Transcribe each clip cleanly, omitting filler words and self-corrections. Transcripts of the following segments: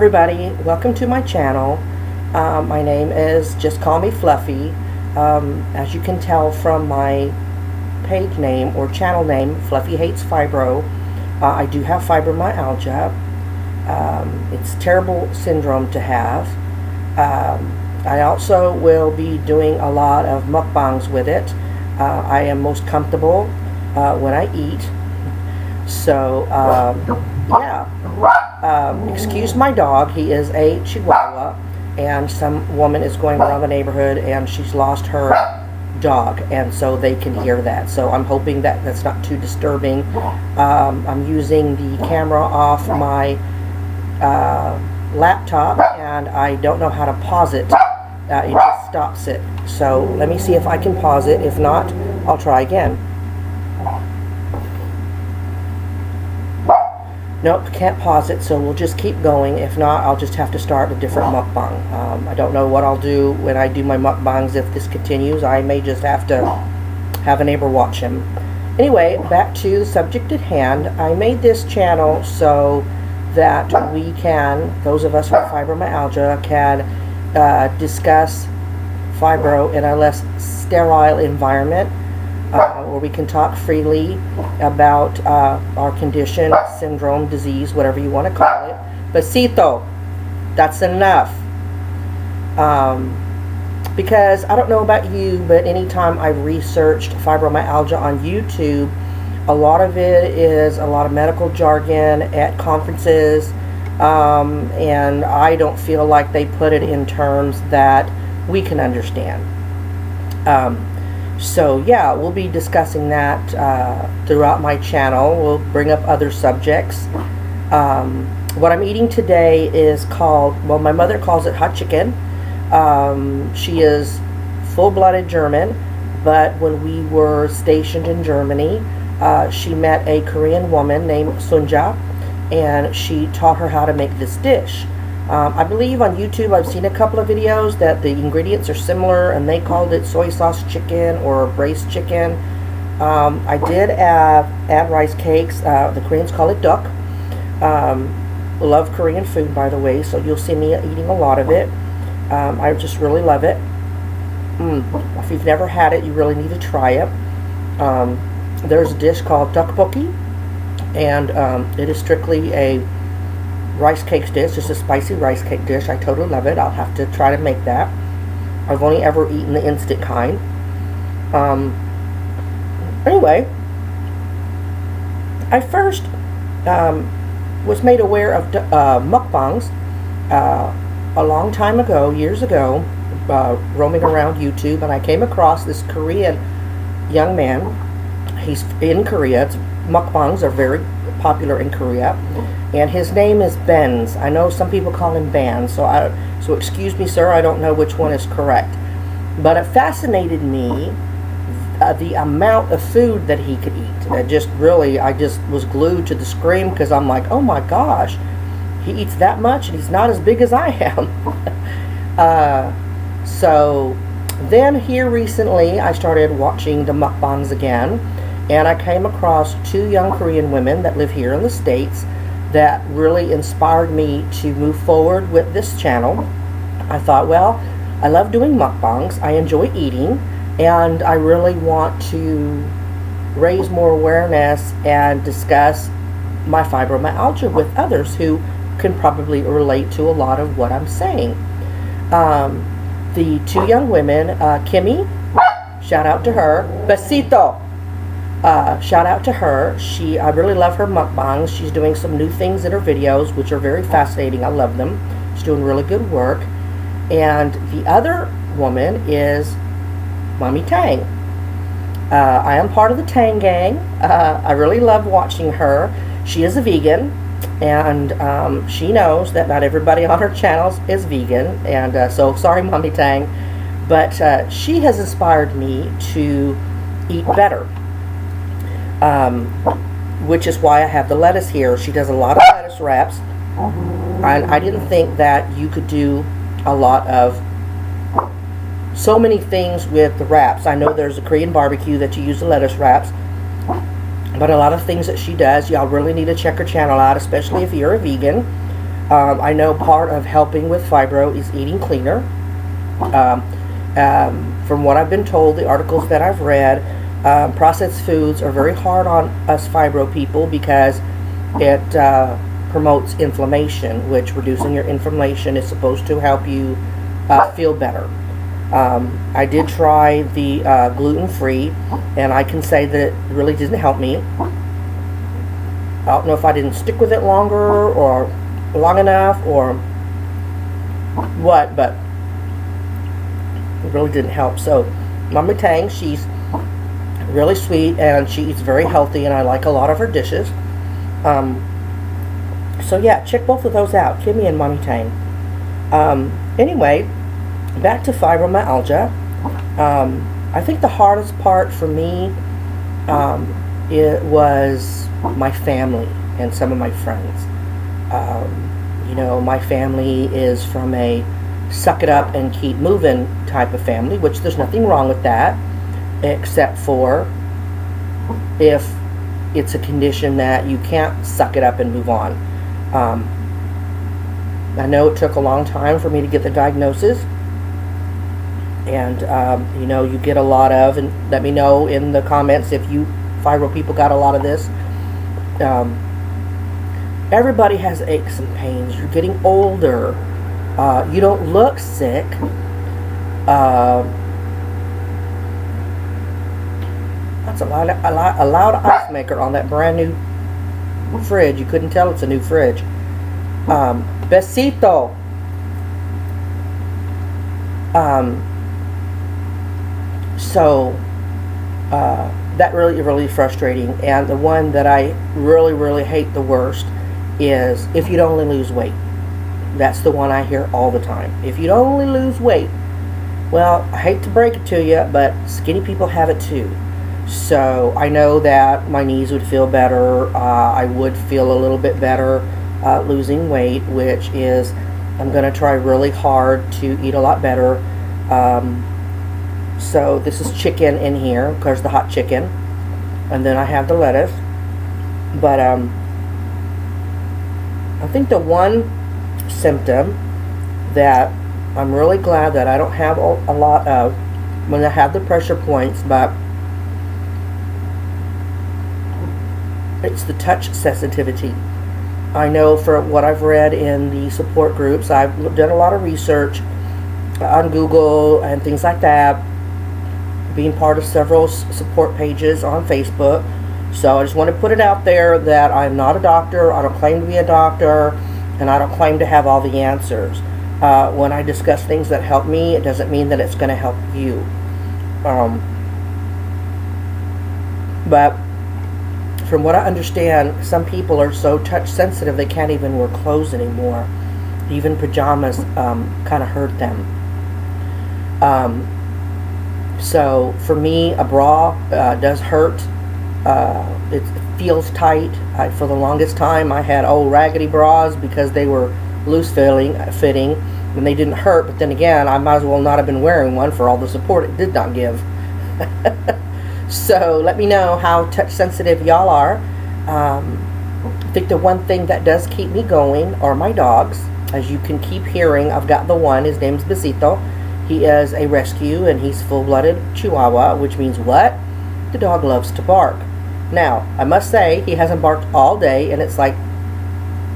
everybody, welcome to my channel. My name is Just Call Me Fluffy. As you can tell from my page name or channel name, Fluffy Hates Fibro, I do have fibromyalgia. It's a terrible syndrome to have. I also will be doing a lot of mukbangs with it. I am most comfortable when I eat. So, yeah. Excuse my dog. He is a Chihuahua, and some woman is going around the neighborhood and she's lost her dog, and so they can hear that. So I'm hoping that that's not too disturbing. I'm using the camera off my laptop, and I don't know how to pause it. It just stops it. So let me see if I can pause it. If not, I'll try again. Nope, can't pause it, so we'll just keep going. If not, I'll just have to start a different mukbang. I don't know what I'll do when I do my mukbangs if this continues. I may just have to have a neighbor watch him. Anyway, back to the subject at hand. I made this channel so that we can, those of us with fibromyalgia, can discuss fibro in a less sterile environment, where we can talk freely about our condition, syndrome, disease, whatever you want to call it. Besito, that's enough. Because I don't know about you, but anytime I've researched fibromyalgia on YouTube, a lot of it is a lot of medical jargon at conferences, and I don't feel like they put it in terms that we can understand. So yeah, we'll be discussing that throughout my channel. We'll bring up other subjects. What I'm eating today is called, well, my mother calls it hot chicken. She is full-blooded German, but when we were stationed in Germany, she met a Korean woman named Sunja, and she taught her how to make this dish. I believe on YouTube I've seen a couple of videos that the ingredients are similar, and they called it soy sauce chicken or braised chicken. I did add rice cakes. The Koreans call it duck. Love Korean food, by the way, so you'll see me eating a lot of it. I just really love it. If you've never had it, you really need to try it. There's a dish called tteokbokki, and it is strictly a rice cake dish, just a spicy rice cake dish. I totally love it. I'll have to try to make that. I've only ever eaten the instant kind. Anyway, I first was made aware of mukbangs a long time ago, years ago, roaming around YouTube, and I came across this Korean young man. He's in Korea. Mukbangs are very popular in Korea, and his name is Benz. I know some people call him Ban, so excuse me, sir, I don't know which one is correct. But it fascinated me, the amount of food that he could eat. It just really, I just was glued to the screen, because I'm like, oh my gosh, he eats that much, and he's not as big as I am. So then here recently, I started watching the mukbangs again, and I came across two young Korean women that live here in the States that really inspired me to move forward with this channel. I thought, well, I love doing mukbangs, I enjoy eating, and I really want to raise more awareness and discuss my fibromyalgia with others who can probably relate to a lot of what I'm saying. The two young women, Kimmy, shout out to her, Besito. Shout out to her. I really love her mukbangs. She's doing some new things in her videos, which are very fascinating. I love them. She's doing really good work. And the other woman is Mommy Tang. I am part of the Tang gang. I really love watching her. She is a vegan, and she knows that not everybody on her channel is vegan, and so sorry, Mommy Tang, but she has inspired me to eat better. Which is why I have the lettuce here. She does a lot of lettuce wraps, and I didn't think that you could do a lot of so many things with the wraps. I know there's a Korean barbecue that you use the lettuce wraps, but a lot of things that she does, y'all really need to check her channel out, especially if you're a vegan. I know part of helping with fibro is eating cleaner. From what I've been told, the articles that I've read, processed foods are very hard on us fibro people because it promotes inflammation, which reducing your inflammation is supposed to help you feel better. I did try the gluten-free, and I can say that it really didn't help me. I don't know if I didn't stick with it longer or long enough or what, but it really didn't help. So Mama Tang, she's really sweet and she eats very healthy, and I like a lot of her dishes. So yeah, check both of those out, Kimmy and Mommy Tang. Anyway, back to fibromyalgia. I think the hardest part for me it was my family and some of my friends. You know, my family is from a suck it up and keep moving type of family, which there's nothing wrong with that, except for if it's a condition that you can't suck it up and move on. I know it took a long time for me to get the diagnosis, and you know, you get a lot of, and let me know in the comments if you fibro people got a lot of this. Everybody has aches and pains. You're getting older. You don't look sick. That's a loud ice maker on that brand new fridge. You couldn't tell it's a new fridge. Besito. So that really frustrating. And the one that I really hate the worst is if you'd only lose weight. That's the one I hear all the time. If you'd only lose weight. Well, I hate to break it to you, but skinny people have it too. So I know that my knees would feel better. I would feel a little bit better losing weight, which is, I'm going to try really hard to eat a lot better. So this is chicken in here, of course, the hot chicken. And then I have the lettuce. But I think the one symptom that I'm really glad that I don't have a lot of when I have the pressure points, but it's the touch sensitivity. I know from what I've read in the support groups, I've done a lot of research on Google and things like that, being part of several support pages on Facebook. So I just want to put it out there that I'm not a doctor, I don't claim to be a doctor, and I don't claim to have all the answers. When I discuss things that help me, it doesn't mean that it's going to help you. But from what I understand, some people are so touch sensitive they can't even wear clothes anymore. Even pajamas kind of hurt them. So for me, a bra does hurt. It feels tight. For the longest time, I had old raggedy bras because they were loose fitting, and they didn't hurt. But then again, I might as well not have been wearing one for all the support it did not give. So let me know how touch sensitive y'all are. I think the one thing that does keep me going are my dogs. As you can keep hearing, I've got the one. His name's Besito. He is a rescue, and he's full-blooded Chihuahua, which means what? The dog loves to bark. Now, I must say, he hasn't barked all day, and it's like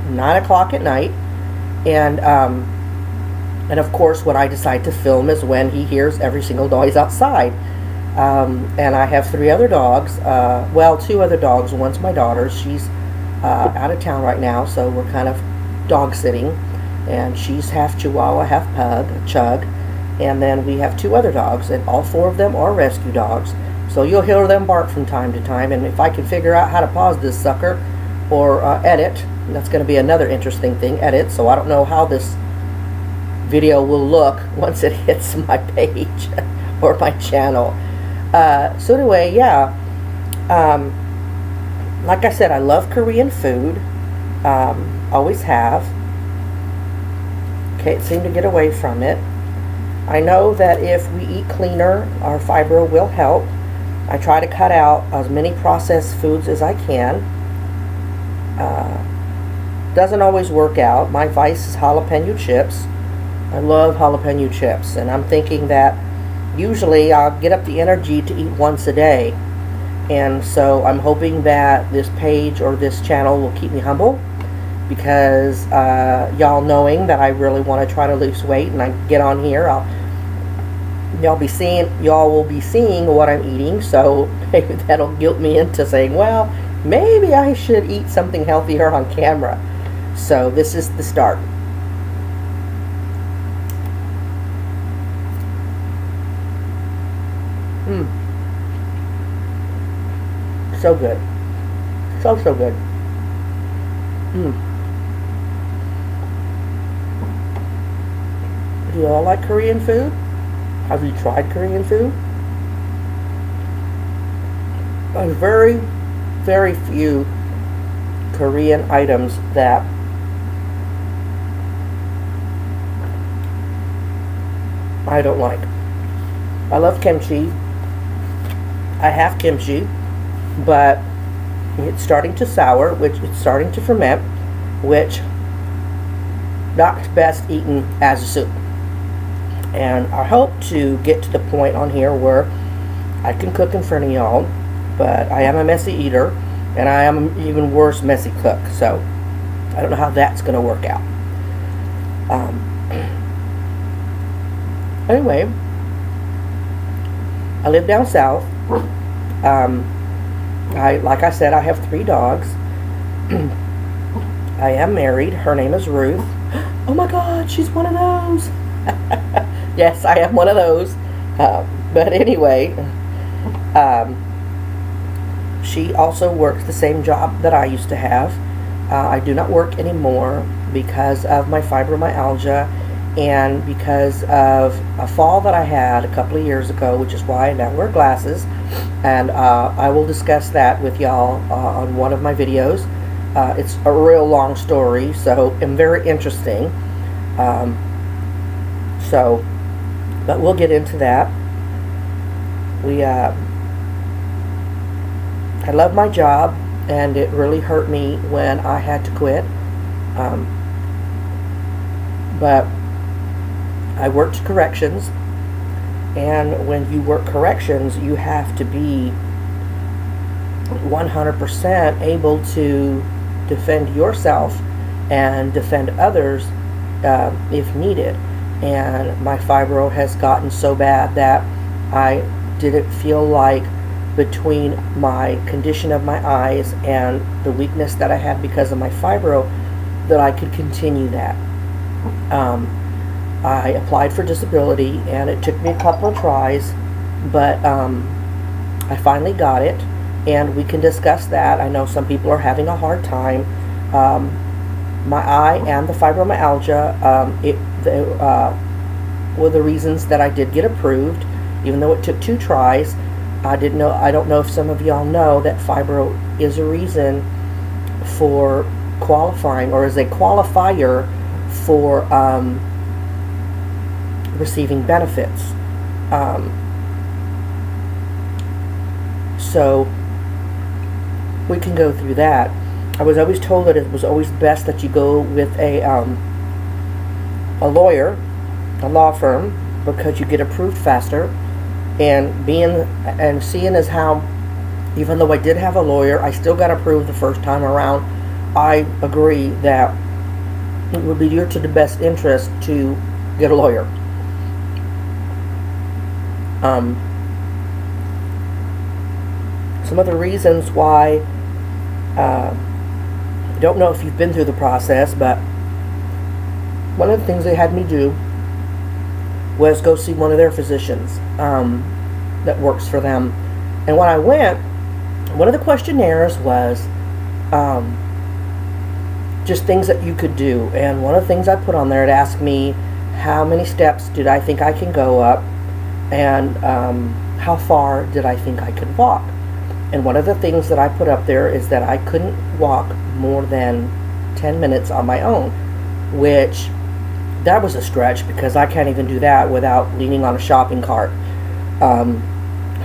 9 o'clock at night. And of course, what I decide to film is when he hears every single noise outside. And I have 3 other dogs. Well, 2 other dogs. One's my daughter's. She's out of town right now, so we're kind of dog sitting. And she's half Chihuahua, half pug, Chug. And then we have 2 other dogs, and all 4 of them are rescue dogs. So you'll hear them bark from time to time, and if I can figure out how to pause this sucker or edit, that's going to be another interesting thing, edit. So I don't know how this video will look once it hits my page or my channel. So anyway, yeah, like I said, I love Korean food, always have. Can't seem to get away from it. I know that if we eat cleaner, our fibro will help. I try to cut out as many processed foods as I can. doesn't always work out. My vice is jalapeno chips. I love jalapeno chips, and I'm thinking that usually I'll get up the energy to eat once a day. And so I'm hoping that this page or this channel will keep me humble, because y'all knowing that I really want to try to lose weight, and I get on here, y'all will be seeing what I'm eating, so maybe that'll guilt me into saying, well, maybe I should eat something healthier on camera. So this is the start. So good. So good. Do you all like Korean food? Have you tried Korean food? There's very, very few Korean items that I don't like. I love kimchi. I have kimchi, but it's starting to sour, which it's starting to ferment, which not best eaten as a soup. And I hope to get to the point on here where I can cook in front of y'all, but I am a messy eater, and I am an even worse messy cook, so I don't know how that's going to work out. Anyway, I live down south. Like I said, I have 3 dogs. I am married. Her name is Ruth. Oh my God, she's one of those. Yes, I am one of those. But anyway, she also works the same job that I used to have. I do not work anymore because of my fibromyalgia and because of a fall that I had a couple of years ago, which is why I now wear glasses. And I will discuss that with y'all on one of my videos. It's a real long story, so and very interesting. But we'll get into that. I love my job, and it really hurt me when I had to quit. But I worked corrections, and when you work corrections, you have to be 100% able to defend yourself and defend others if needed. And my fibro has gotten so bad that I didn't feel like, between my condition of my eyes and the weakness that I had because of my fibro, that I could continue that. I applied for disability, and it took me a couple of tries, but I finally got it, and we can discuss that. I know some people are having a hard time. My eye and the fibromyalgia were the reasons that I did get approved, even though it took 2 tries. I don't know if some of y'all know that fibro is a reason for qualifying, or is a qualifier for receiving benefits. So we can go through that. I was always told that it was always best that you go with a lawyer, a law firm, because you get approved faster. And seeing as how, even though I did have a lawyer, I still got approved the first time around, I agree that it would be to the best interest to get a lawyer. Some of the reasons why, I don't know if you've been through the process, but one of the things they had me do was go see one of their physicians that works for them. And when I went, one of the questionnaires was just things that you could do. And one of the things I put on there, it asked me how many steps did I think I can go up, and how far did I think I could walk. And one of the things that I put up there is that I couldn't walk more than 10 minutes on my own, which that was a stretch, because I can't even do that without leaning on a shopping cart.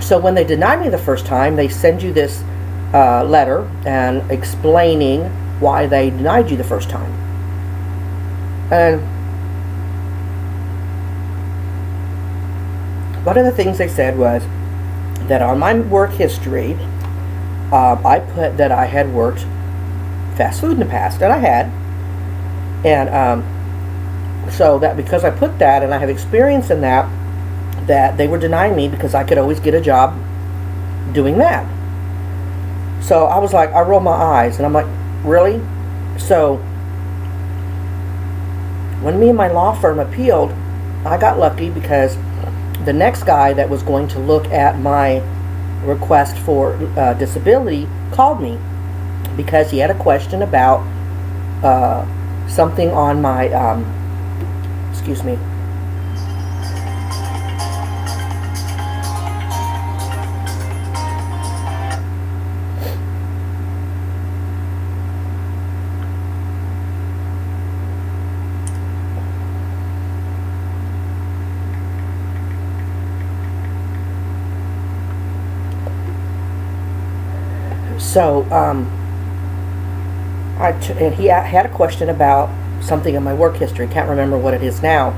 So when they denied me the first time, they send you this letter and explaining why they denied you the first time. And one of the things they said was that on my work history, I put that I had worked fast food in the past, and I had. And so that because I put that and I have experience in that, that they were denying me because I could always get a job doing that. So I was like, I rolled my eyes, and I'm like, really? So when me and my law firm appealed, I got lucky because the next guy that was going to look at my request for disability called me because he had a question about something on my excuse me. So, and he had a question about something in my work history. Can't remember what it is now,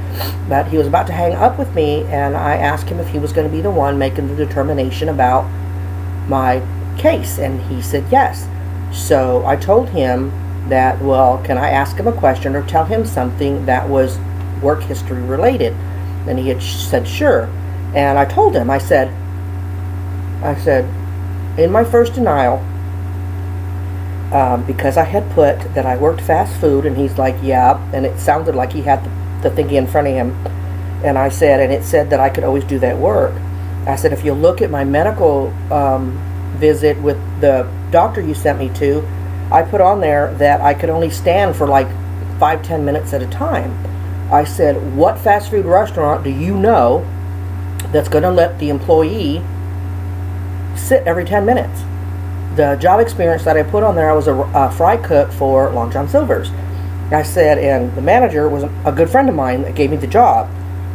but he was about to hang up with me, and I asked him if he was going to be the one making the determination about my case, and he said yes. So I told him that, well, can I ask him a question or tell him something that was work history related? And he had said sure. And I told him, I said, in my first denial, because I had put that I worked fast food, and he's like, yeah, and it sounded like he had the thingy in front of him, and I said, and it said that I could always do that work. I said, if you look at my medical visit with the doctor you sent me to, I put on there that I could only stand for like 5-10 minutes at a time. I said, what fast food restaurant do you know that's going to let the employee sit every 10 minutes? The job experience that I put on there, I was a fry cook for Long John Silver's. I said, and the manager was a good friend of mine that gave me the job.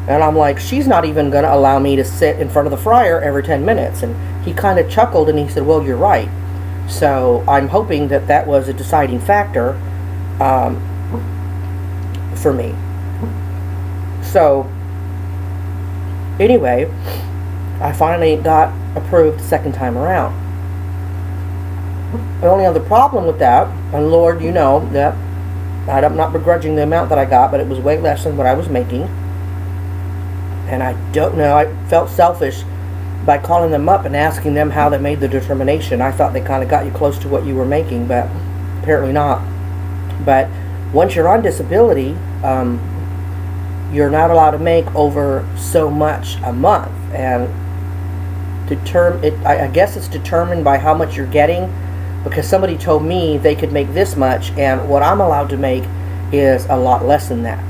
And I'm like, she's not even going to allow me to sit in front of the fryer every 10 minutes. And he kind of chuckled and he said, well, you're right. So I'm hoping that that was a deciding factor for me. So anyway, I finally got approved the second time around. The only other problem with that, and Lord, you know that I'm not begrudging the amount that I got, but it was way less than what I was making. And I don't know, I felt selfish by calling them up and asking them how they made the determination. I thought they kind of got you close to what you were making, but apparently not. But once you're on disability, you're not allowed to make over so much a month. And I guess it's determined by how much you're getting, because somebody told me they could make this much, and what I'm allowed to make is a lot less than that.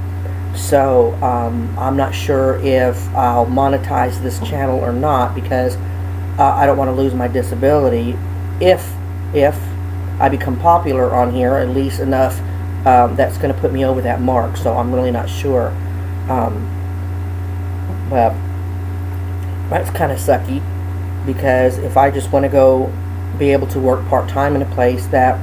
So I'm not sure if I'll monetize this channel or not, because I don't want to lose my disability if I become popular on here, at least enough that's going to put me over that mark. So I'm really not sure. But that's kind of sucky, because if I just want to go be able to work part-time in a place that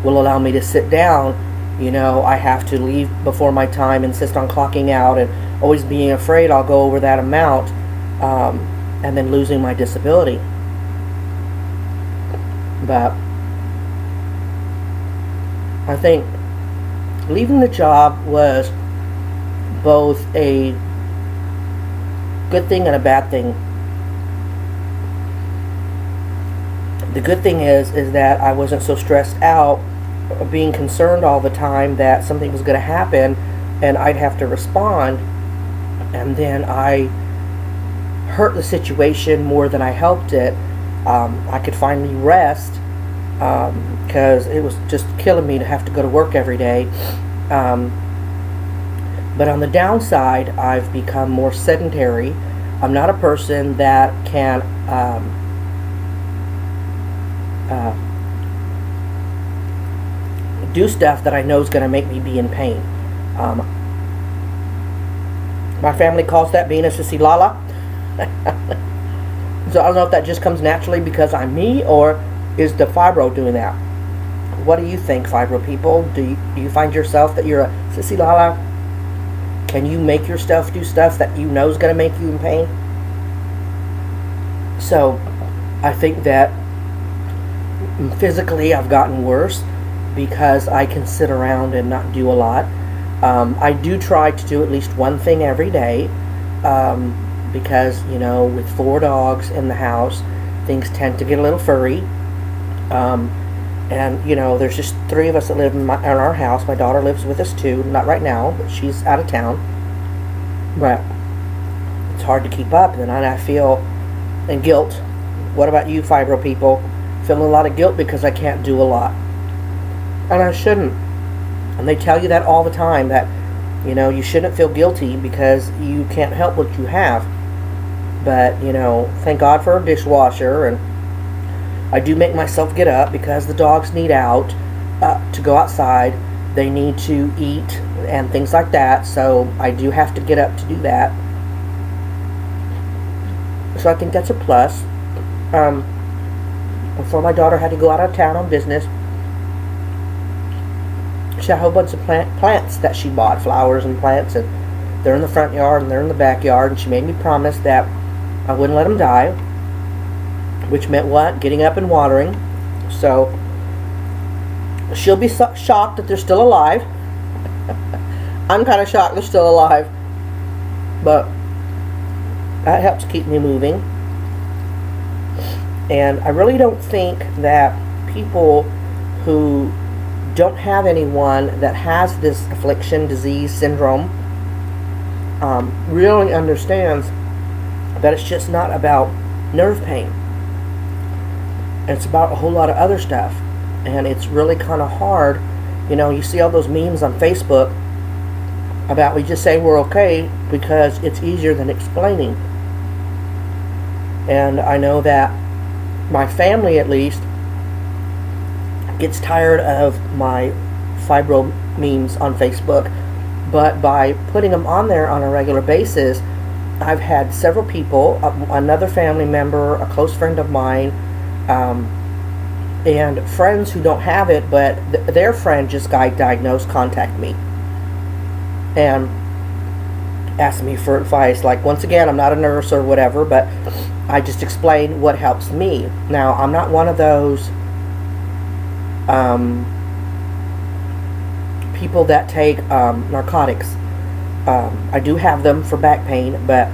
will allow me to sit down, you know, I have to leave before my time, insist on clocking out, and always being afraid I'll go over that amount, and then losing my disability. But I think leaving the job was both a good thing and a bad thing. The good thing is that I wasn't so stressed out, being concerned all the time that something was going to happen and I'd have to respond, and then I hurt the situation more than I helped it. I could finally rest, because it was just killing me to have to go to work every day. But on the downside, I've become more sedentary. I'm not a person that can do stuff that I know is going to make me be in pain. My family calls that being a sissy lala. So I don't know if that just comes naturally because I'm me, or is the fibro doing that. What do you think, fibro people? Do you find yourself that you're a sissy lala? Can you make yourself do stuff that you know is going to make you in pain? So, I think that physically I've gotten worse because I can sit around and not do a lot. I do try to do at least one thing every day because, you know, with 4 dogs in the house, things tend to get a little furry. And, you know, there's just 3 of us that live in our house. My daughter lives with us too. Not right now, but she's out of town. But it's hard to keep up. And I feel and guilt. What about you, fibro people? Feeling a lot of guilt because I can't do a lot. And I shouldn't. And they tell you that all the time, that, you know, you shouldn't feel guilty because you can't help what you have. But, you know, thank God for a dishwasher, and I do make myself get up because the dogs need out to go outside. They need to eat and things like that. So I do have to get up to do that. So I think that's a plus. Before my daughter had to go out of town on business, she had a whole bunch of plants that she bought, flowers and plants, and they're in the front yard and they're in the backyard, and she made me promise that I wouldn't let them die. Which meant what? Getting up and watering. So she'll be shocked that they're still alive. I'm kind of shocked they're still alive. But that helps keep me moving. And I really don't think that people who don't have anyone that has this affliction, disease, syndrome, really understands that it's just not about nerve pain. It's about a whole lot of other stuff. And it's really kind of hard. You know, you see all those memes on Facebook about we just say we're okay because it's easier than explaining. And I know that my family, at least, gets tired of my fibro memes on Facebook. But by putting them on there on a regular basis, I've had several people, another family member, a close friend of mine, and friends who don't have it, but their friend just got diagnosed, contact me and ask me for advice. Like, once again, I'm not a nurse or whatever, but I just explain what helps me. Now, I'm not one of those people that take narcotics. I do have them for back pain, but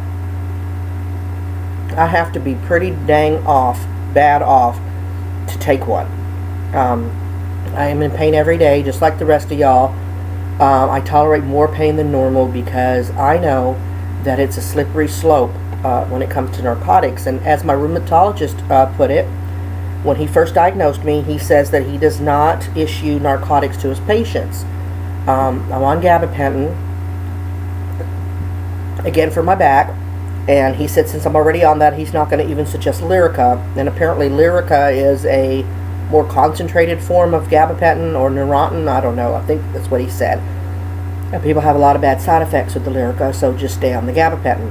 I have to be pretty dang bad off to take one. I am in pain every day, just like the rest of y'all. I tolerate more pain than normal because I know that it's a slippery slope when it comes to narcotics. And as my rheumatologist put it, when he first diagnosed me, he says that he does not issue narcotics to his patients. I'm on gabapentin, again for my back, and he said since I'm already on that, he's not going to even suggest Lyrica. And apparently Lyrica is a more concentrated form of gabapentin or Neurontin, I don't know, I think that's what he said. And people have a lot of bad side effects with the Lyrica, so just stay on the gabapentin.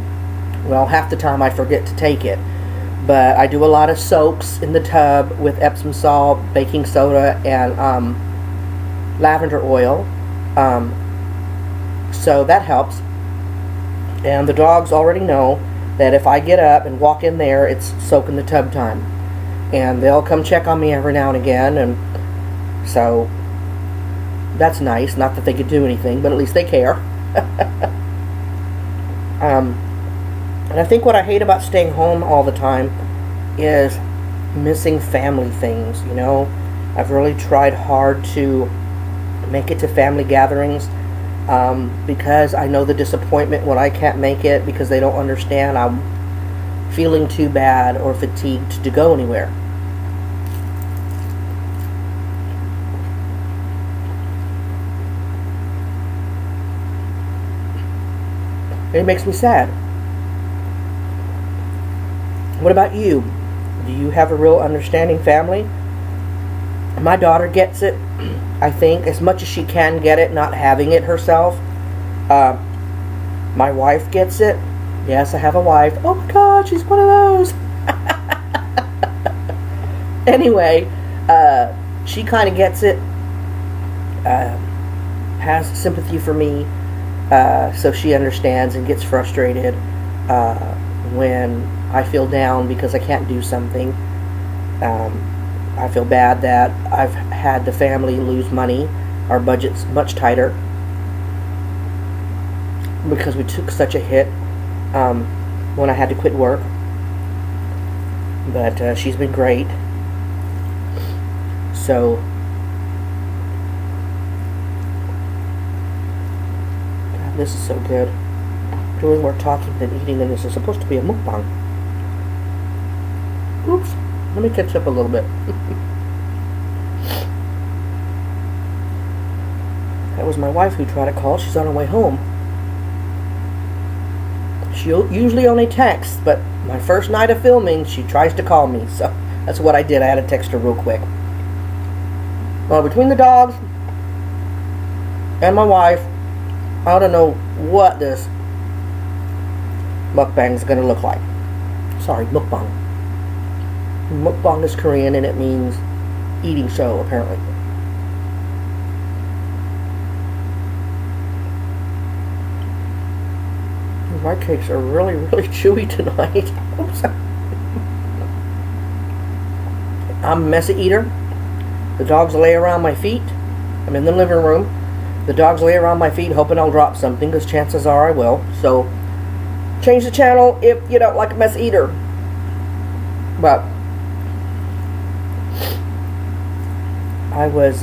Well, half the time I forget to take it. But I do a lot of soaks in the tub with Epsom salt, baking soda, and lavender oil. So that helps. And the dogs already know that if I get up and walk in there, it's soak in the tub time. And they'll come check on me every now and again. And so that's nice. Not that they could do anything, but at least they care. And I think what I hate about staying home all the time is missing family things, you know. I've really tried hard to make it to family gatherings because I know the disappointment when I can't make it because they don't understand I'm feeling too bad or fatigued to go anywhere. It makes me sad. What about you? Do you have a real understanding family? My daughter gets it, I think, as much as she can get it, not having it herself. My wife gets it. Yes, I have a wife. Oh my God, she's one of those. Anyway, she kind of gets it, has sympathy for me, so she understands and gets frustrated when I feel down because I can't do something. I feel bad that I've had the family lose money. Our budget's much tighter because we took such a hit when I had to quit work. But she's been great. So God, this is so good. Doing more talking than eating, and this is supposed to be a mukbang. Oops. Let me catch up a little bit. That was my wife who tried to call. She's on her way home. She'll usually only text, but my first night of filming, she tries to call me. So that's what I did. I had to text her real quick. Well, between the dogs and my wife, I don't know what this mukbang is going to look like. Sorry, mukbang. Mukbang is Korean and it means eating show, apparently. My cakes are really, really chewy tonight. Oops. I'm a messy eater. The dogs lay around my feet. I'm in the living room. The dogs lay around my feet hoping I'll drop something, because chances are I will. So change the channel if you don't like a messy eater. But I was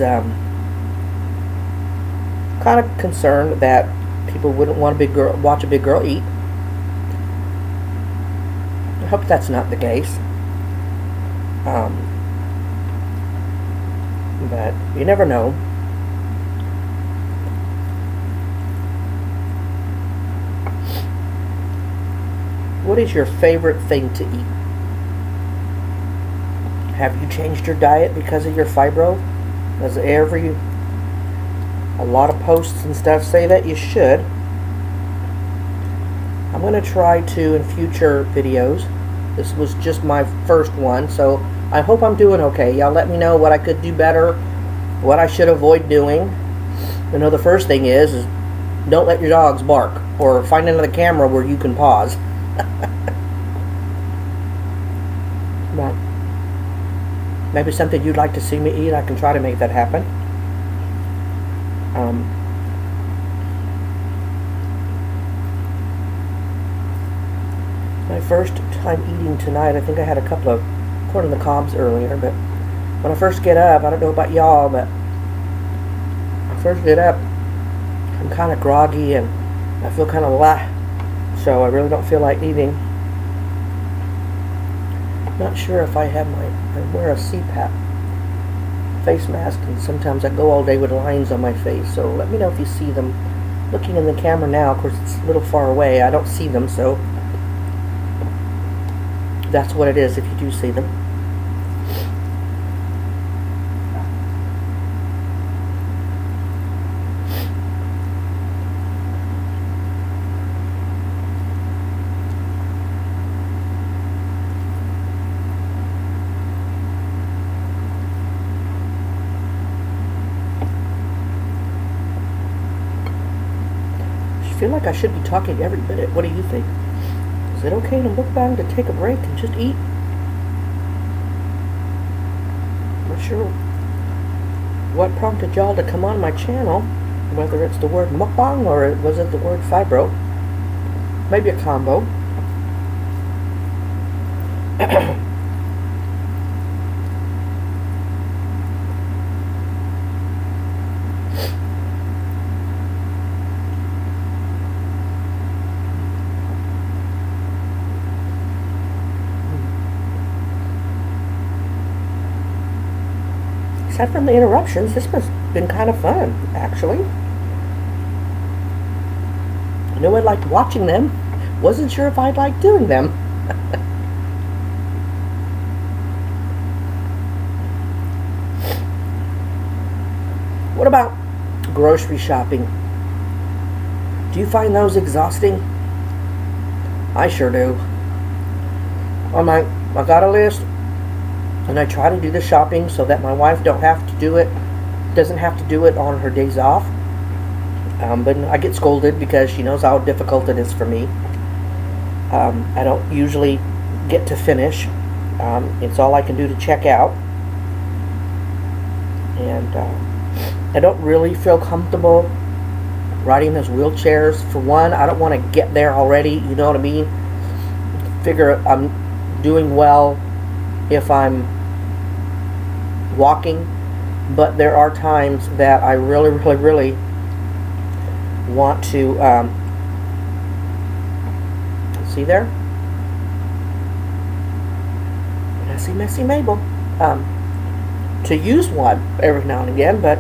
kind of concerned that people wouldn't want watch a big girl eat. I hope that's not the case. But you never know. What is your favorite thing to eat? Have you changed your diet because of your fibro? As a lot of posts and stuff say that you should. I'm going to try to in future videos. This was just my first one, so I hope I'm doing okay. Y'all let me know what I could do better, what I should avoid doing. You know, the first thing is don't let your dogs bark, or find another camera where you can pause. Well, maybe something you'd like to see me eat, I can try to make that happen. My first time eating tonight, I think I had a couple of corn on the cobs earlier, but when I first get up, I don't know about y'all, but when I first get up, I'm kind of groggy and I feel kind of so I really don't feel like eating. Not sure if I wear a CPAP face mask, and sometimes I go all day with lines on my face, so let me know if you see them. Looking in the camera now, of course it's a little far away, I don't see them, so that's what it is if you do see them. I feel like I should be talking every minute. What do you think? Is it okay to mukbang to take a break and just eat? I'm not sure what prompted y'all to come on my channel, whether it's the word mukbang or was it the word fibro. Maybe a combo. Aside from the interruptions, this has been kind of fun, actually. I knew I liked watching them. Wasn't sure if I'd like doing them. What about grocery shopping? Do you find those exhausting? I sure do. I got a list. And I try to do the shopping so that my wife doesn't have to do it on her days off. But I get scolded because she knows how difficult it is for me. I don't usually get to finish. It's all I can do to check out. And I don't really feel comfortable riding those wheelchairs. For one, I don't want to get there already, you know what I mean? Figure I'm doing well if I'm walking, but there are times that I really want to see there? I see Messy Mabel. To use one every now and again, but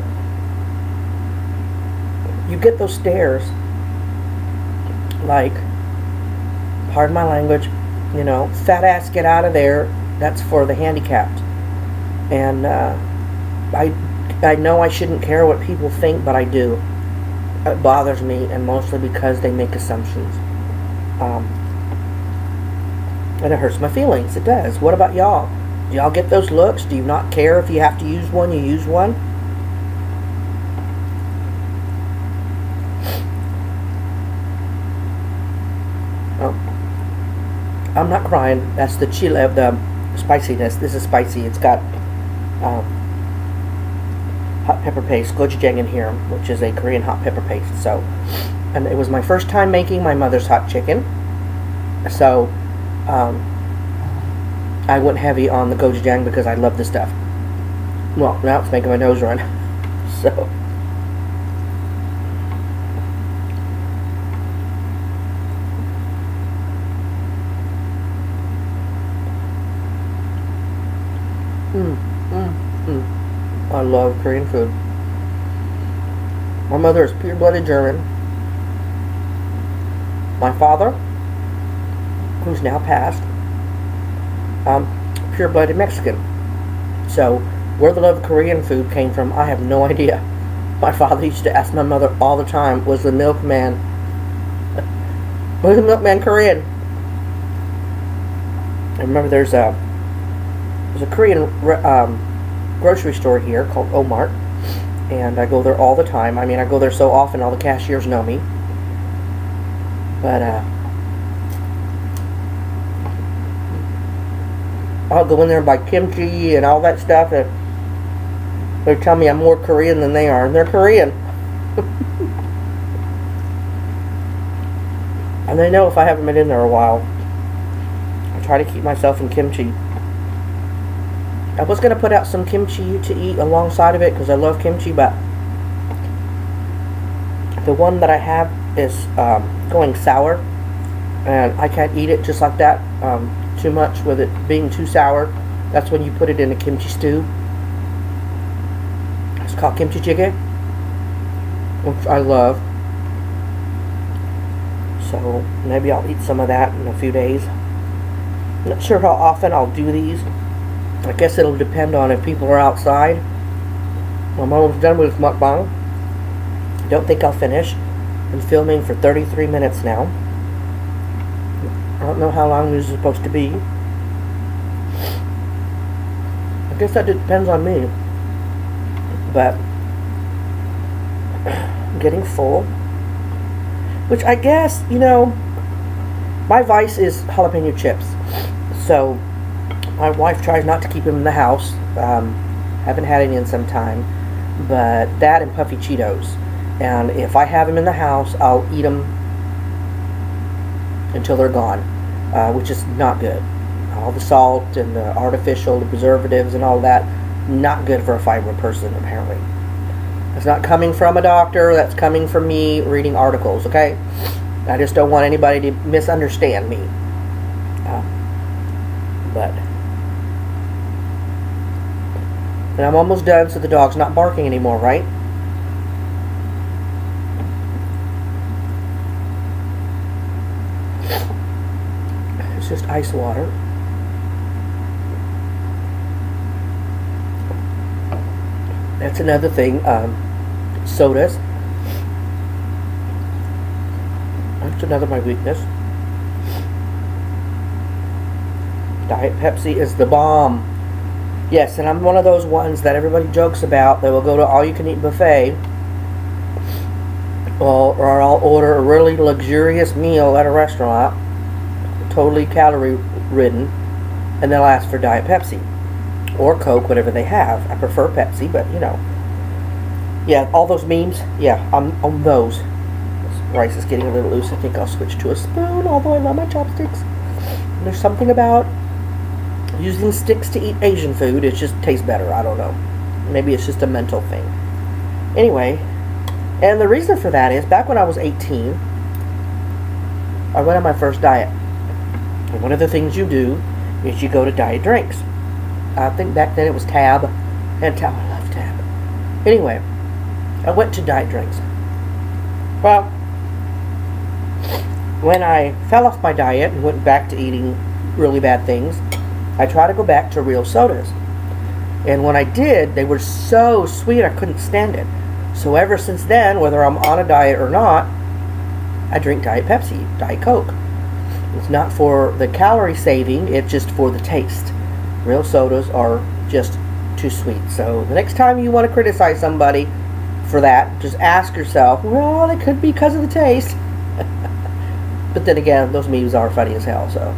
you get those stares, like, pardon my language, you know, fat ass, get out of there. That's for the handicapped. And I know I shouldn't care what people think, but I do. It bothers me, and mostly because they make assumptions. And it hurts my feelings. It does. What about y'all? Do y'all get those looks? Do you not care if you have to use one, you use one? Oh. I'm not crying. That's the chili, the spiciness. This is spicy. It's got hot pepper paste, gochujang in here, which is a Korean hot pepper paste. So, and it was my first time making my mother's hot chicken. So, I went heavy on the gochujang because I love this stuff. Well, now it's making my nose run. So, I love Korean food. My mother is pure-blooded German. My father, who's now passed, pure-blooded Mexican. So, where the love of Korean food came from, I have no idea. My father used to ask my mother all the time, was the milkman Korean? I remember there's a Korean grocery store here called Omart, and I go there all the time. I mean, I go there so often all the cashiers know me. But I'll go in there and buy kimchi and all that stuff, and they tell me I'm more Korean than they are, and they're Korean. And they know if I haven't been in there a while. I try to keep myself in kimchi. I was going to put out some kimchi to eat alongside of it because I love kimchi, but the one that I have is going sour, and I can't eat it just like that too much with it being too sour. That's when you put it in a kimchi stew. It's called kimchi jjigae, which I love. So maybe I'll eat some of that in a few days. I'm not sure how often I'll do these. I guess it'll depend on if people are outside. I'm almost done with mukbang. I don't think I'll finish. Been filming for 33 minutes now. I don't know how long this is supposed to be. I guess that depends on me. But I'm getting full. Which I guess, you know, my vice is jalapeno chips. So my wife tries not to keep them in the house. Haven't had any in some time. But that and puffy Cheetos. And if I have them in the house, I'll eat them until they're gone, which is not good. All the salt and the artificial, the preservatives and all that, not good for a fiber person, apparently. That's not coming from a doctor, that's coming from me reading articles, okay? I just don't want anybody to misunderstand me. And I'm almost done, so the dog's not barking anymore, right? It's just ice water. That's another thing. Sodas. That's another my weakness. Diet Pepsi is the bomb. Yes, and I'm one of those ones that everybody jokes about. They will go to all-you-can-eat buffet, or I'll order a really luxurious meal at a restaurant, totally calorie-ridden, and they'll ask for Diet Pepsi or Coke, whatever they have. I prefer Pepsi, but, you know. Yeah, all those memes, yeah, I'm on those. This rice is getting a little loose. I think I'll switch to a spoon, although I love my chopsticks. There's something about using sticks to eat Asian food. It just tastes better. I don't know. Maybe it's just a mental thing. Anyway, and the reason for that is back when I was 18, I went on my first diet. And one of the things you do is you go to diet drinks. I think back then it was Tab. And Tab, I love Tab. Anyway, I went to diet drinks. Well, when I fell off my diet and went back to eating really bad things, I tried to go back to real sodas. And when I did, they were so sweet I couldn't stand it. So ever since then, whether I'm on a diet or not, I drink Diet Pepsi, Diet Coke. It's not for the calorie saving, it's just for the taste. Real sodas are just too sweet. So the next time you want to criticize somebody for that, just ask yourself, well, it could be because of the taste. But then again, those memes are funny as hell, so.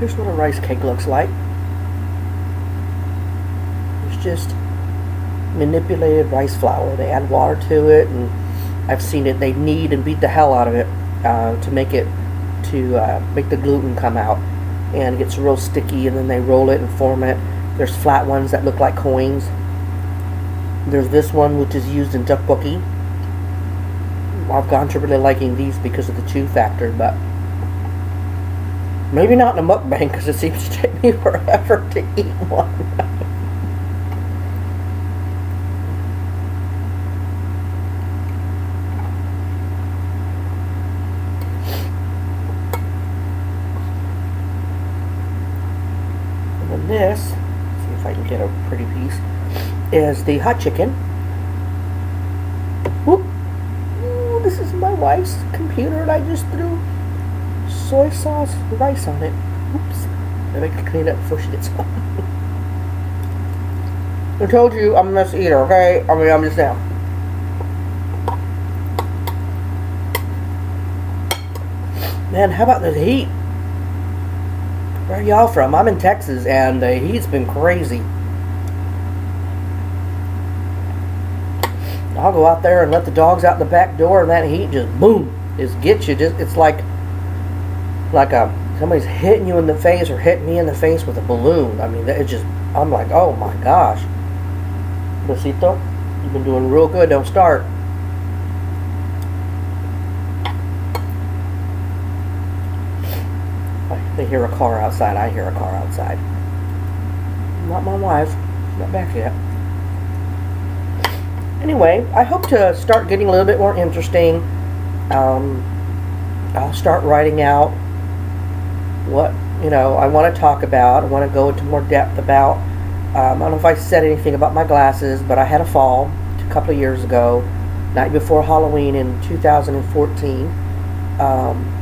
Here's what a rice cake looks like. It's just manipulated rice flour. They add water to it, and I've seen it. They knead and beat the hell out of it to make the gluten come out, and it gets real sticky. And then they roll it and form it. There's flat ones that look like coins. There's this one which is used in tteokbokki. I've gone to really liking these because of the chew factor, but maybe not in a mukbang because it seems to take me forever to eat one. And then this, see if I can get a pretty piece, is the hot chicken. Whoop. Ooh, this is my wife's computer and I just threw soy sauce rice on it. Oops. Maybe I can clean it up before she gets home. I told you I'm a mess eater, okay? I mean, I'm just down. Man, how about the heat? Where are y'all from? I'm in Texas and the heat's been crazy. I'll go out there and let the dogs out the back door and that heat just boom, just gets you. It's like somebody's hitting you in the face or hitting me in the face with a balloon. I mean, it just, I'm like, oh my gosh. Besito, you've been doing real good. Don't start. They hear a car outside. I hear a car outside. Not my wife. She's not back yet. Anyway, I hope to start getting a little bit more interesting. I'll start writing out what, I want to talk about. I want to go into more depth about. I don't know if I said anything about my glasses, but I had a fall a couple of years ago, night before Halloween in 2014.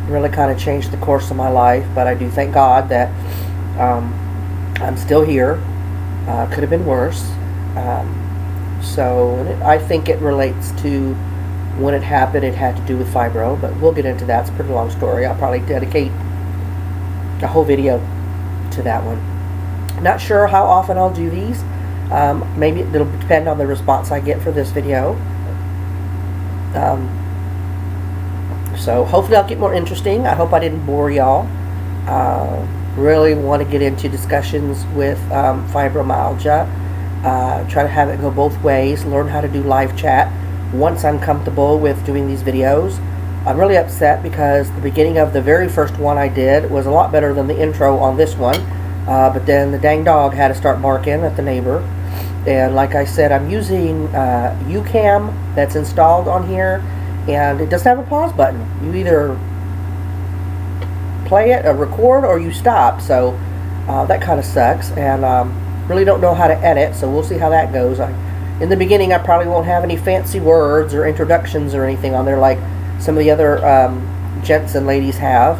Really kind of changed the course of my life, but I do thank God that I'm still here. Could have been worse. I think it relates to when it happened. It had to do with fibro, but we'll get into that. It's a pretty long story. I'll probably dedicate a whole video to that one. Not sure how often I'll do these. Maybe it'll depend on the response I get for this video. So hopefully I'll get more interesting. I hope I didn't bore y'all. Really want to get into discussions with fibromyalgia. Try to have it go both ways. Learn how to do live chat once I'm comfortable with doing these videos. I'm really upset because the beginning of the very first one I did was a lot better than the intro on this one. But then the dang dog had to start barking at the neighbor. And like I said, I'm using UCam that's installed on here. And it doesn't have a pause button. You either play it or record or you stop. So that kind of sucks, and really don't know how to edit, so we'll see how that goes. In the beginning I probably won't have any fancy words or introductions or anything on there like some of the other gents and ladies have,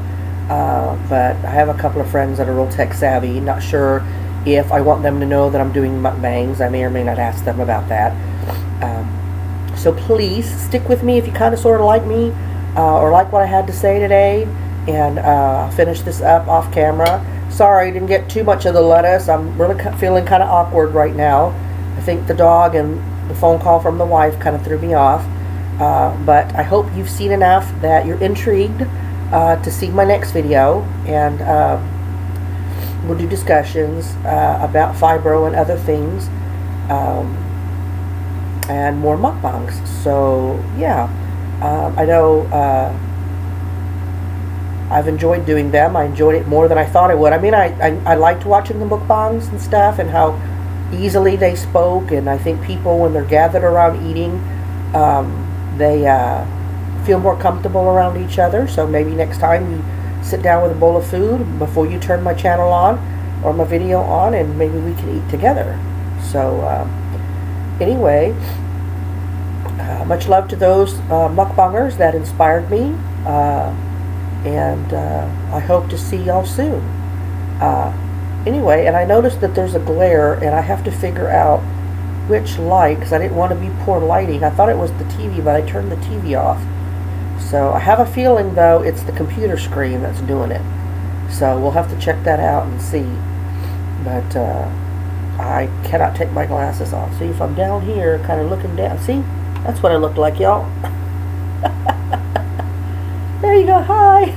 but I have a couple of friends that are real tech savvy. Not sure if I want them to know that I'm doing mukbangs. I may or may not ask them about that. So please stick with me if you kind of sort of like me or like what I had to say today, and I'll finish this up off camera. Sorry, didn't get too much of the lettuce. I'm really feeling kind of awkward right now. I think the dog and the phone call from the wife kind of threw me off. But I hope you've seen enough that you're intrigued to see my next video, and we'll do discussions about fibro and other things, and more mukbangs. So yeah, I know I've enjoyed doing them. I enjoyed it more than I thought I would. I mean, I liked watching the mukbangs and stuff, and how easily they spoke, and I think people, when they're gathered around eating, they feel more comfortable around each other. So maybe next time you sit down with a bowl of food before you turn my channel on or my video on, and maybe we can eat together. So anyway, much love to those mukbangers that inspired me, and I hope to see y'all soon. Anyway, and I noticed that there's a glare, and I have to figure out which light, because I didn't want to be poor lighting. I thought it was the TV, but I turned the TV off. So I have a feeling, though, it's the computer screen that's doing it. So we'll have to check that out and see. But I cannot take my glasses off. See, if I'm down here, kind of looking down. See? That's what I look like, y'all. There you go. Hi.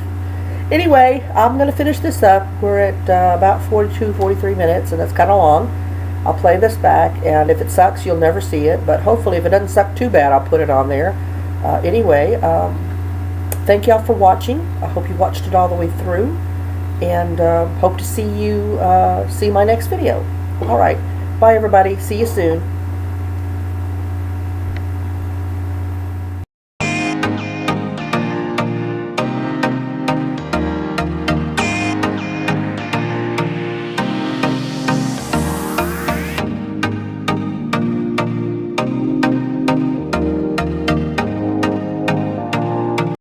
Anyway, I'm going to finish this up. We're at about 42, 43 minutes, and that's kind of long. I'll play this back, and if it sucks, you'll never see it. But hopefully, if it doesn't suck too bad, I'll put it on there. Anyway, thank y'all for watching. I hope you watched it all the way through, and hope to see you see my next video. All right. Bye, everybody. See you soon.